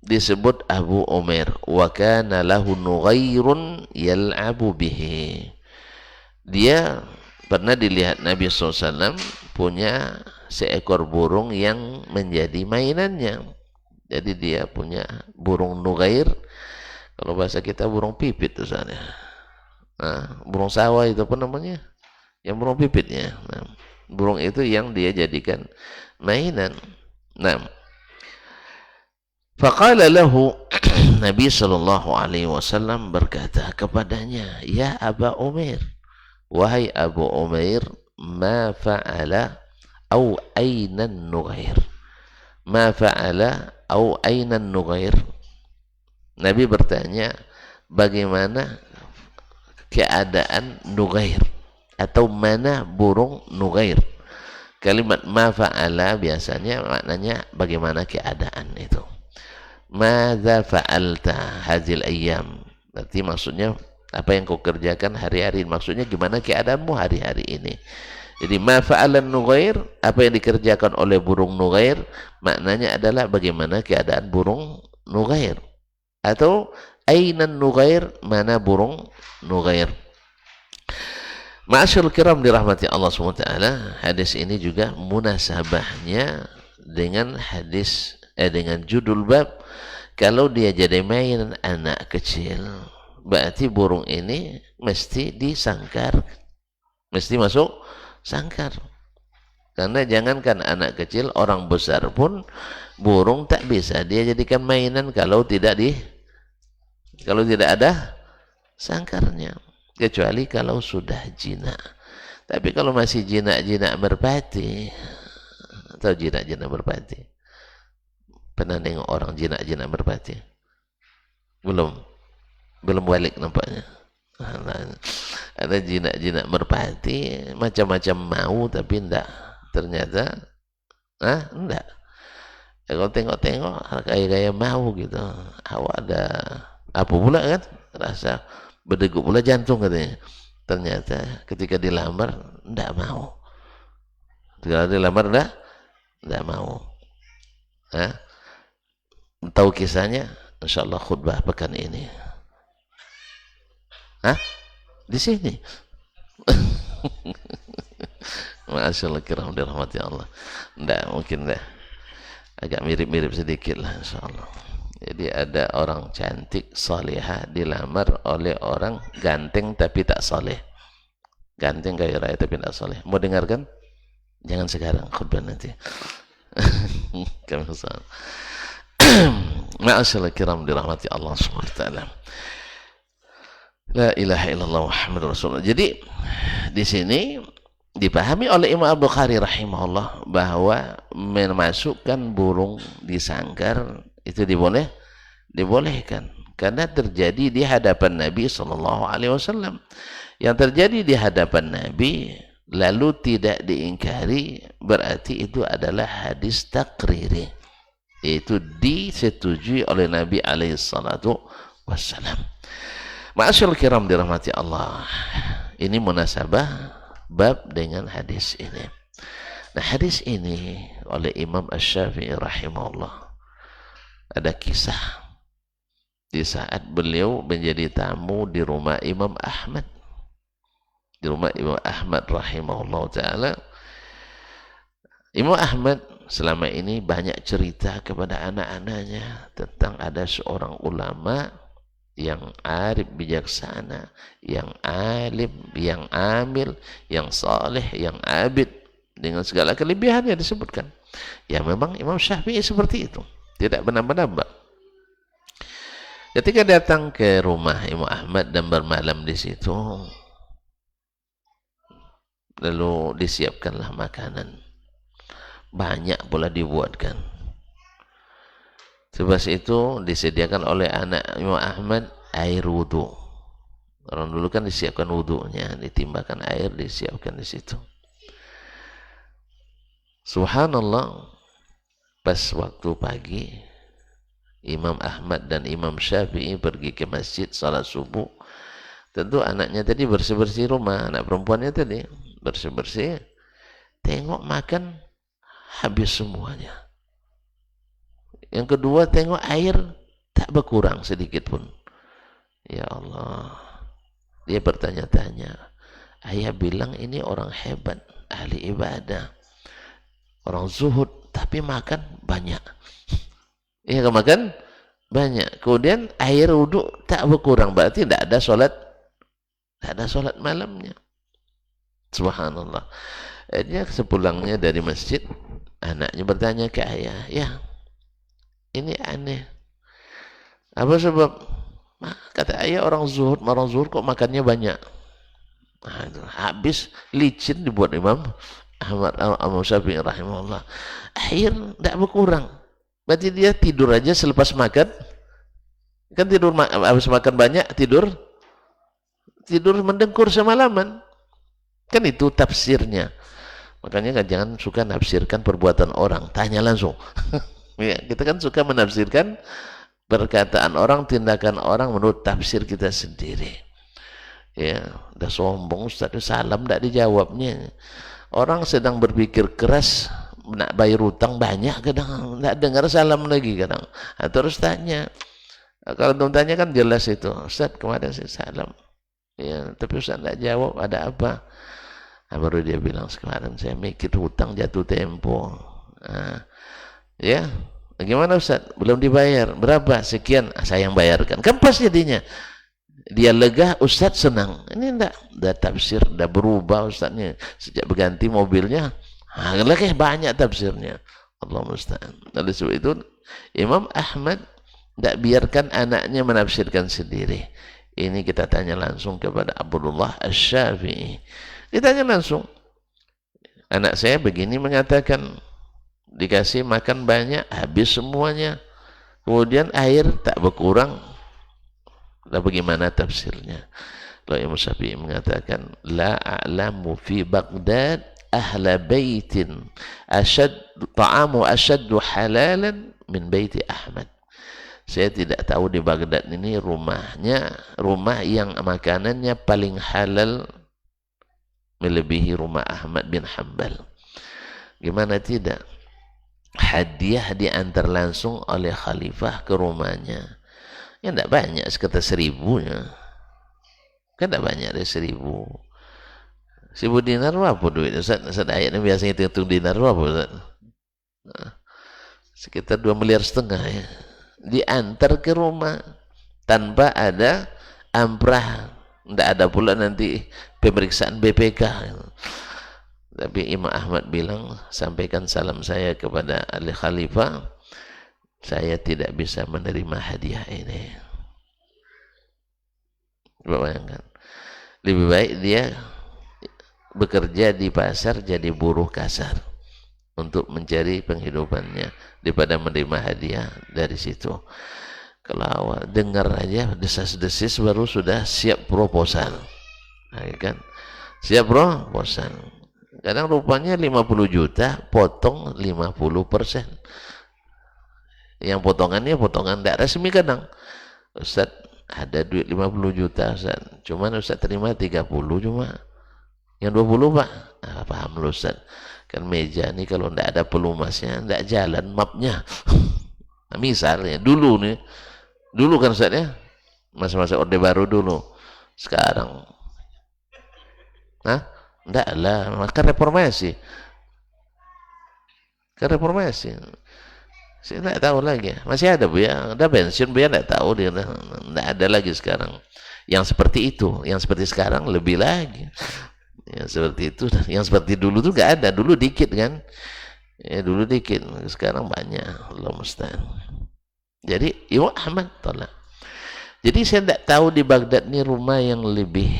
disebut Abu Umair, wa kana lahu nughairun yal'abu bihi. Dia pernah dilihat Nabi SAW punya seekor burung yang menjadi mainannya. Jadi dia punya burung nughair, kalau bahasa kita burung pipit itu sana. Nah, burung sawah itu apa namanya? Yang burung pipitnya. Nah, burung itu yang dia jadikan mainan. Nah, faqala lahu Nabi sallallahu alaihi wasallam berkata kepadanya, "Ya Aba Umair, wahai Abu Umair, ma fa'ala au aina nughair?" Ma fa'ala au aina nughair? Nabi bertanya, bagaimana keadaan nughair atau mana burung nughair? Kalimat ma fa'ala biasanya maknanya bagaimana keadaan itu. Madza fa'alta hadzal ayyam? Berarti maksudnya apa yang kau kerjakan hari-hari, maksudnya gimana keadaanmu hari-hari ini. Jadi ma fa'alan nughair, apa yang dikerjakan oleh burung nughair, maknanya adalah bagaimana keadaan burung nughair. Atau ainan nughair, mana burung nughair. Ma'asyarul kiram dirahmati Allah SWT, hadis ini juga munasabahnya dengan hadis dengan judul bab, kalau dia jadi mainan anak kecil, berarti burung ini mesti disangkar, mesti masuk sangkar. Karena jangankan anak kecil, orang besar pun burung tak bisa dia jadikan mainan kalau tidak ada sangkarnya, kecuali kalau sudah jinak. Tapi kalau masih jinak-jinak merpati, atau jinak-jinak merpati, pernah nengok orang jinak-jinak merpati? Belum balik nampaknya. Ada jinak-jinak merpati macam-macam mau, tapi enggak, ternyata enggak. Ya, kalau tengok-tengok kayak mau gitu, awak ada apa pula kan, rasa berdegup pula jantung katanya. Ternyata ketika dilamar enggak mau, ketika dilamar enggak mau. Tahu kisahnya? Insyaallah khutbah pekan ini. Di sini. Masyaallah kiram dirahmati Allah. Enggak, mungkin dah agak mirip-mirip sedikit lah insyaallah. Jadi ada orang cantik salihah dilamar oleh orang ganteng tapi tak saleh. Ganteng kaya raya tapi tak saleh. Mau dengarkan? Jangan sekarang, khutbah nanti. Kami usaha. Ma'asyarul kiram dirahmati Allah SWT. La ilaha illallah Muhammadur Rasulullah. Jadi di sini dipahami oleh Imam Al-Bukhari rahimahullah bahwa memasukkan burung di sangkar itu dibolehkan karena terjadi di hadapan Nabi SAW. Yang terjadi di hadapan Nabi lalu tidak diingkari, berarti itu adalah hadis takriri, yaitu disetujui oleh Nabi SAW. Ma'asyarul kiram dirahmati Allah, ini munasabah bab dengan hadis ini. Nah, hadis ini oleh Imam Asy-Syafi'i rahimahullah, ada kisah di saat beliau menjadi tamu di rumah Imam Ahmad. Di rumah Imam Ahmad rahimahullah ta'ala. Imam Ahmad selama ini banyak cerita kepada anak-anaknya tentang ada seorang ulama yang arif bijaksana, yang alim, yang amil, yang saleh, yang abid, dengan segala kelebihannya disebutkan. Ya memang Imam Syafi'i seperti itu, tidak menambah-nambah. Ketika datang ke rumah Imam Ahmad dan bermalam di situ, lalu disiapkanlah makanan, banyak pula dibuatkan. Sebab itu disediakan oleh anak Imam Ahmad air wudhu. Orang dulu kan disiapkan wudhunya, ditimbahkan air, disiapkan di situ. Subhanallah, pas waktu pagi Imam Ahmad dan Imam Syafi'i pergi ke masjid salat subuh. Tentu anaknya tadi bersih-bersih rumah, anak perempuannya tadi bersih-bersih, tengok makan habis semuanya. Yang kedua, tengok air tak berkurang sedikit pun. Ya Allah, dia bertanya-tanya. Ayah bilang ini orang hebat, ahli ibadah, orang zuhud, tapi makan banyak. Iya kan, makan banyak. Kemudian air wudhu tak berkurang, berarti tidak ada sholat malamnya. Subhanallah. Dia sepulangnya dari masjid, anaknya bertanya ke ayah, ya ini aneh. Apa sebab? Kata ayah, orang zuhud kok makannya banyak. Habis licin dibuat Imam Ahmad Syafi'i rahimahullah. Air tidak berkurang. Berarti dia tidur aja selepas makan. Kan tidur habis makan banyak, tidur mendengkur semalaman. Kan itu tafsirnya. Makanya kan jangan suka nafsirkan perbuatan orang, tanya langsung. Ya, kita kan suka menafsirkan perkataan orang, tindakan orang menurut tafsir kita sendiri. Ya, udah sombong Ustaz, salam tidak dijawabnya. Orang sedang berpikir keras nak bayar utang banyak, kadang tidak dengar salam lagi kadang. Terus tanya. Kalau belum tanya kan jelas itu, Ustaz kemarin saya salam. Ya, tapi Ustaz tidak jawab, ada apa? Nah, baru dia bilang, sekarang saya mikir hutang jatuh tempo. Nah, ya, gimana Ustaz? Belum dibayar. Berapa? Sekian. Saya yang bayarkan. Kan pas jadinya. Dia lega, Ustaz senang. Ini enggak tafsir, udah berubah Ustaznya. Sejak berganti mobilnya, lagi banyak tafsirnya. Allah musta'an. Oleh sebab itu, Imam Ahmad tidak biarkan anaknya menafsirkan sendiri. Ini kita tanya langsung kepada Abdullah Asy-Syafi'i. Ditanya langsung. Anak saya begini mengatakan, dikasih makan banyak, habis semuanya. Kemudian air tak berkurang. Lah bagaimana tafsirnya? Lalu Imam Syafi'i mengatakan, la a'lamu fi Baghdad ahla baitin ta'amu asyaddu halalan min baiti Ahmad. Saya tidak tahu di Baghdad ini rumah yang makanannya paling halal melebihi rumah Ahmad bin Hanbal. Gimana tidak? Hadiah diantar langsung oleh khalifah ke rumahnya. Ya tidak banyak, sekitar 1000 ya. Kan tidak banyak, ada 1000. 1000 dinar apa duit? Ustaz ayatnya biasanya hitung dinar apa Ustaz? Sekitar 2,5 miliar ya. Diantar ke rumah tanpa ada amprah. Tidak ada pula nanti pemeriksaan BPK. Tapi Imam Ahmad bilang, sampaikan salam saya kepada ahli khalifah, saya tidak bisa menerima hadiah ini. Bayangkan, lebih baik dia bekerja di pasar jadi buruh kasar untuk mencari penghidupannya daripada menerima hadiah dari situ. Kalau awal dengar aja desas-desis baru sudah siap proposal. Nah, kan? Siap proposal. Kadang rupanya 50 juta potong 50%. Yang potongannya potongan tidak resmi kadang. Ustaz ada duit 50 juta Ustaz. Cuman Ustaz terima 30 cuma. Yang 20 Pak. Nah, paham lu Ustaz. Kan meja ini kalau tidak ada pelumasnya tidak jalan mapnya. Nah, misalnya dulu kan Ustaz ya, masa-masa Orde Baru dulu. Sekarang enggak lah, kan reformasi. Saya tidak tahu lagi. Masih ada Bu ya, ada pensiun Bu ya, tidak tahu dia, tidak ada lagi sekarang. Yang seperti itu, yang seperti sekarang lebih lagi. Yang seperti itu, yang seperti dulu tuh enggak ada. Dulu dikit kan. Ya dulu dikit, sekarang banyak. Allah musta'an. Jadi Imam Ahmad tolak. Jadi saya tidak tahu di Baghdad ini rumah yang lebih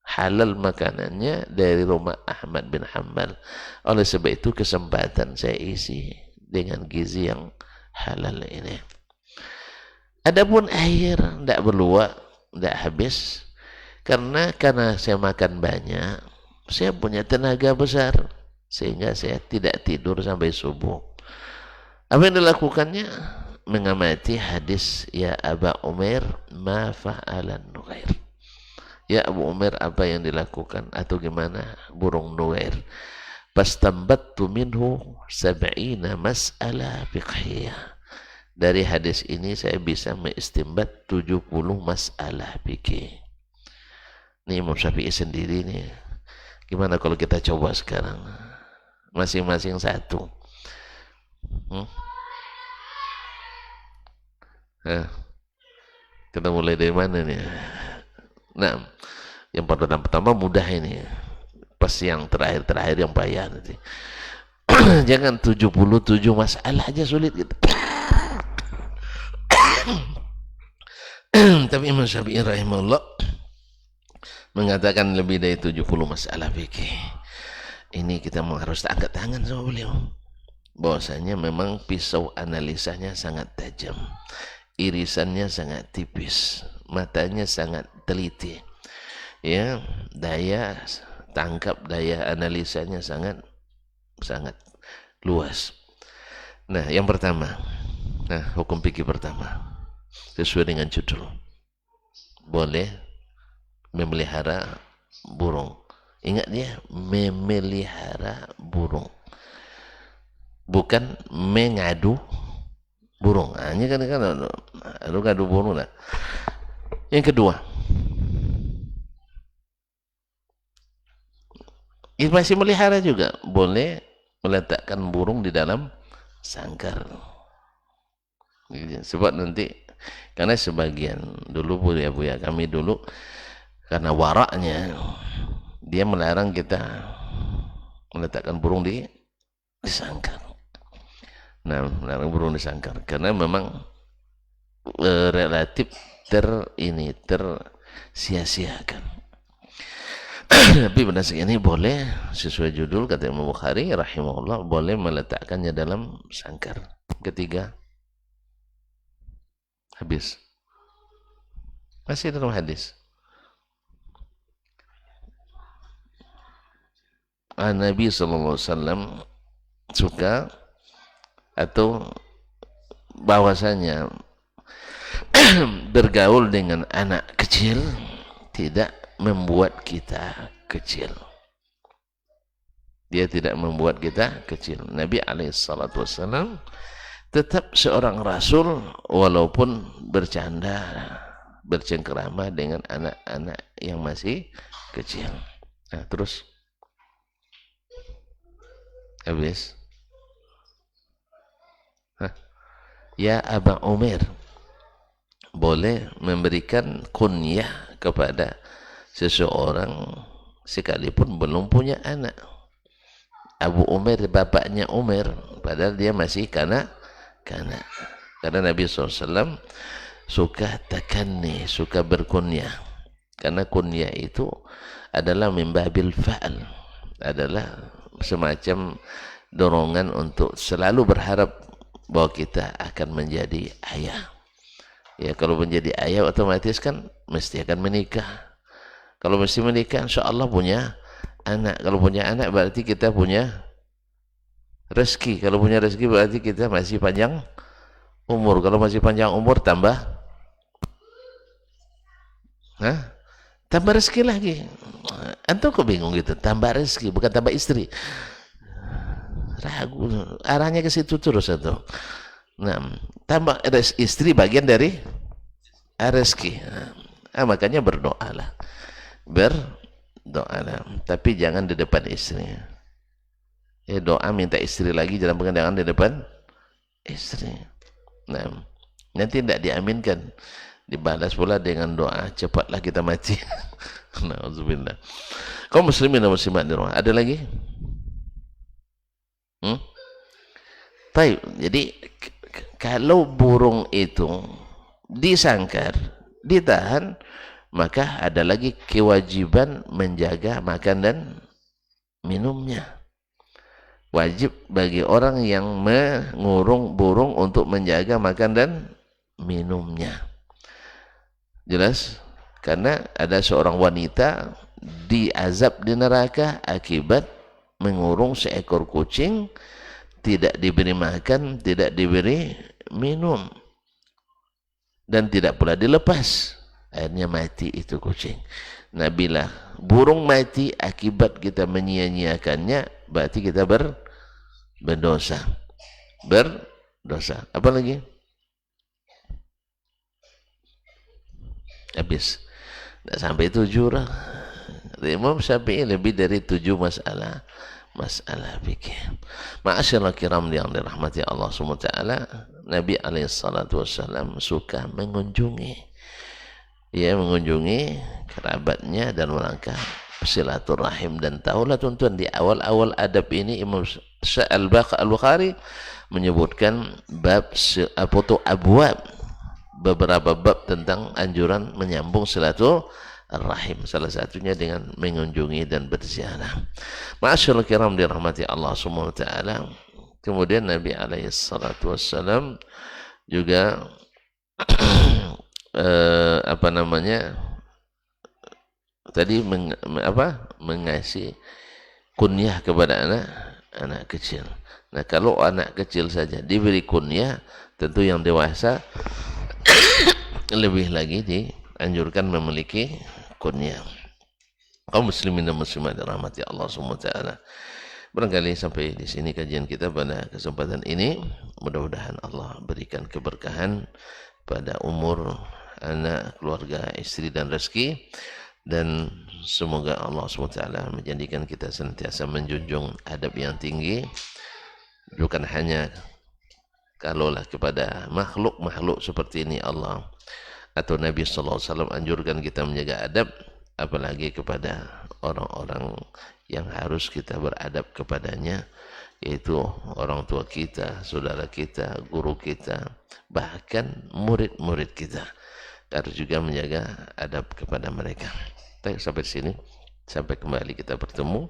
halal makanannya dari rumah Ahmad bin Hanbal. Oleh sebab itu kesempatan saya isi dengan gizi yang halal ini. Adapun air tidak berluak, tidak habis, karena saya makan banyak, saya punya tenaga besar sehingga saya tidak tidur sampai subuh. Apa yang dilakukannya? Mengamati hadis ya Aba Umair ma fa'alan Nughair. Ya Abu Umair, apa yang dilakukan atau gimana? Burung Nuwair. Fastambattu minhu sab'ina mas'alah fiqhiyah. Dari hadis ini saya bisa mengistimbat 70 masalah fikih. Ini Imam Syafi'i sendiri nih. Gimana kalau kita coba sekarang? Masing-masing satu. Kita mulai dari mana nih? Nah, yang pertama mudah ini. Pas yang terakhir yang payah nanti. Jangan 77 masalah aja sulit gitu. Tapi Imam Syafi'i rahimahullah mengatakan lebih dari 70 masalah fikih. Ini kita harus angkat tangan sama beliau. Bahwasanya memang pisau analisanya sangat tajam. Irisannya sangat tipis. Matanya sangat teliti. Ya, daya tangkap, daya analisanya sangat luas. Nah, yang pertama. Nah, hukum fikih pertama. Sesuai dengan judul. Boleh memelihara burung. Ingat dia, memelihara burung. Bukan mengadu burung. Ini kan lu ngadu burung lah. Yang kedua, masih melihara juga, boleh meletakkan burung di dalam sangkar. Sebab nanti, karena sebagian dulu buya kami dulu, karena waraknya dia melarang kita meletakkan burung di sangkar. Nah, melarang burung di sangkar karena memang relatif tersia-siakan. Tapi pada saat ini boleh, sesuai judul kata Imam Bukhari rahimahullah, boleh meletakkannya dalam sangkar. Ketiga, habis. Masih dalam hadis. Nabi SAW suka atau bahwasanya bergaul dengan anak kecil tidak membuat kita kecil. Dia tidak membuat kita kecil. Nabi SAW tetap seorang rasul walaupun bercanda, bercengkerama dengan anak-anak yang masih kecil. Nah, terus habis. Ya Aba Umair, boleh memberikan kunyah kepada seseorang sekalipun belum punya anak. Abu Umair, bapaknya Umar, padahal dia masih kanak. Karena Nabi SAW suka takanni, suka berkunyah. Karena kunyah itu adalah mimbabil fa'al, adalah semacam dorongan untuk selalu berharap bahwa kita akan menjadi ayah. Ya, kalau menjadi ayah otomatis kan mesti akan menikah. Kalau mesti menikah, insya Allah punya anak. Kalau punya anak berarti kita punya rezeki. Kalau punya rezeki berarti kita masih panjang umur. Kalau masih panjang umur tambah rezeki lagi. Antum kok bingung gitu? Tambah rezeki, bukan tambah istri. Ragu, arahnya ke situ terus itu. Nah, tambah istri bagian dari rezeki. Makanya berdoalah. Berdoalah, tapi jangan di depan istri. Ya, doa minta istri lagi, jangan di depan istri. Nah, nanti tidak diaminkan, dibalas pula dengan doa cepatlah kita mati. Nauzubillah. Kaum muslimin dan muslimat di rumah, ada lagi? Baik, jadi kalau burung itu disangkar, ditahan, maka ada lagi kewajiban menjaga makan dan minumnya. Wajib bagi orang yang mengurung burung untuk menjaga makan dan minumnya. Jelas? Karena ada seorang wanita diazab di neraka akibat mengurung seekor kucing, tidak diberi makan, tidak diberi minum, dan tidak pula dilepas. akhirnya mati itu kucing. Nah, bila burung mati akibat kita menyia-nyiakannya, berarti kita berdosa. Berdosa. Apa lagi? Habis. Tidak sampai 7 lah. Imam Syafi'i lebih dari 7 masalah fikih. Ma'asyiral kiram yang dirahmati Allah SWT, Nabi SAW suka mengunjungi kerabatnya dan melangkah silaturahim. Dan tahulah tuan-tuan, di awal-awal adab ini Imam Al-Bukhari menyebutkan abwab, beberapa bab tentang anjuran menyambung silaturahim, salah satunya dengan mengunjungi dan berziarah. Ma'asyiral kiram dirahmati Allah SWT. Kemudian Nabi SAW juga mengasih kunyah kepada anak kecil. Nah, kalau anak kecil saja diberi kunyah, tentu yang dewasa lebih lagi dianjurkan memiliki kunyah. Kaum muslimin dan muslimat dirahmati Allah SWT. Barangkali sampai di sini kajian kita pada kesempatan ini. Mudah-mudahan Allah berikan keberkahan pada umur, anak, keluarga, istri dan rezeki, dan semoga Allah SWT menjadikan kita senantiasa menjunjung adab yang tinggi, bukan hanya kalaulah kepada makhluk seperti ini Allah atau Nabi SAW anjurkan kita menjaga adab, apalagi kepada orang-orang yang harus kita beradab kepadanya, yaitu orang tua kita, saudara kita, guru kita, bahkan murid-murid kita. Harus juga menjaga adab kepada mereka. Baik, sampai sini. Sampai kembali kita bertemu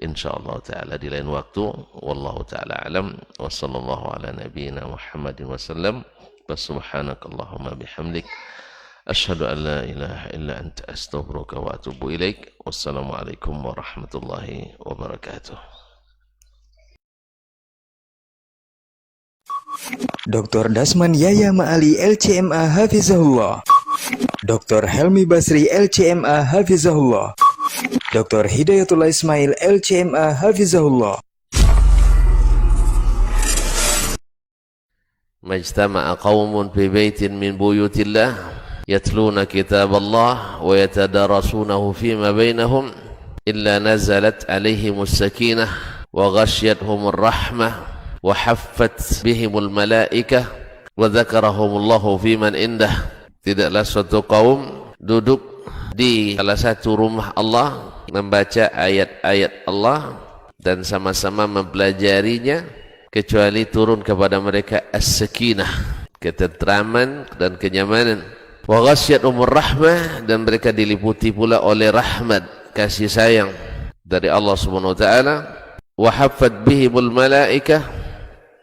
insyaallah taala di lain waktu. Wallahu taala alam. Wa sallallahu ala nabiyyina Muhammadin wasallam. Subhanakallahumma bihamdik asyhadu an la ilaha illa anta astaghfiruka wa atubu ilaik. Wassalamualaikum warahmatullahi wabarakatuh. Dr. Dasman Yaya Ma'ali LCMA Hafizahullah, Dr. Helmi Basri LCMA Hafizahullah, Dr. Hidayatul Ismail LCMA Hafizahullah. Majtama'a qawmun fi baitin min buyutillah yatluna kitab Allah wa yatadarasunahu fima bainahum illa nazalat alaihimus sakinah wa ghashiyatuhumur rahmah wa haffat bihimul malaikah wa dzakarahumullahu fiman indah. Tidaklah suatu kaum duduk di salah satu rumah Allah, membaca ayat-ayat Allah dan sama-sama mempelajarinya, kecuali turun kepada mereka as-sakinah, ketentraman dan kenyamanan. Wa ghasyiyatuhumur rahmah, dan mereka diliputi pula oleh rahmat, kasih sayang dari Allah Subhanahu wa taala. Wa haffat bihimul malaikah,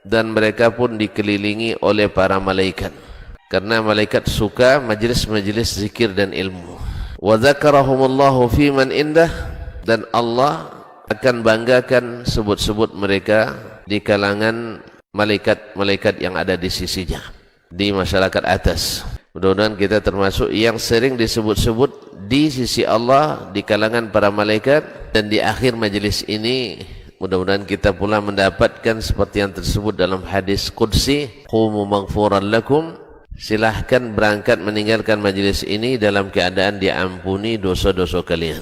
dan mereka pun dikelilingi oleh para malaikat, karena malaikat suka majlis-majlis zikir dan ilmu. Wa dzakarahumullahu fiman indah, dan Allah akan banggakan sebut-sebut mereka di kalangan malaikat-malaikat yang ada di sisinya, di masyarakat atas. Mudah-mudahan kita termasuk yang sering disebut-sebut di sisi Allah, di kalangan para malaikat, dan di akhir majelis ini mudah-mudahan kita pula mendapatkan seperti yang tersebut dalam hadis qudsi, qumu maghfuran lakum, silahkan berangkat meninggalkan majelis ini dalam keadaan diampuni dosa-dosa kalian.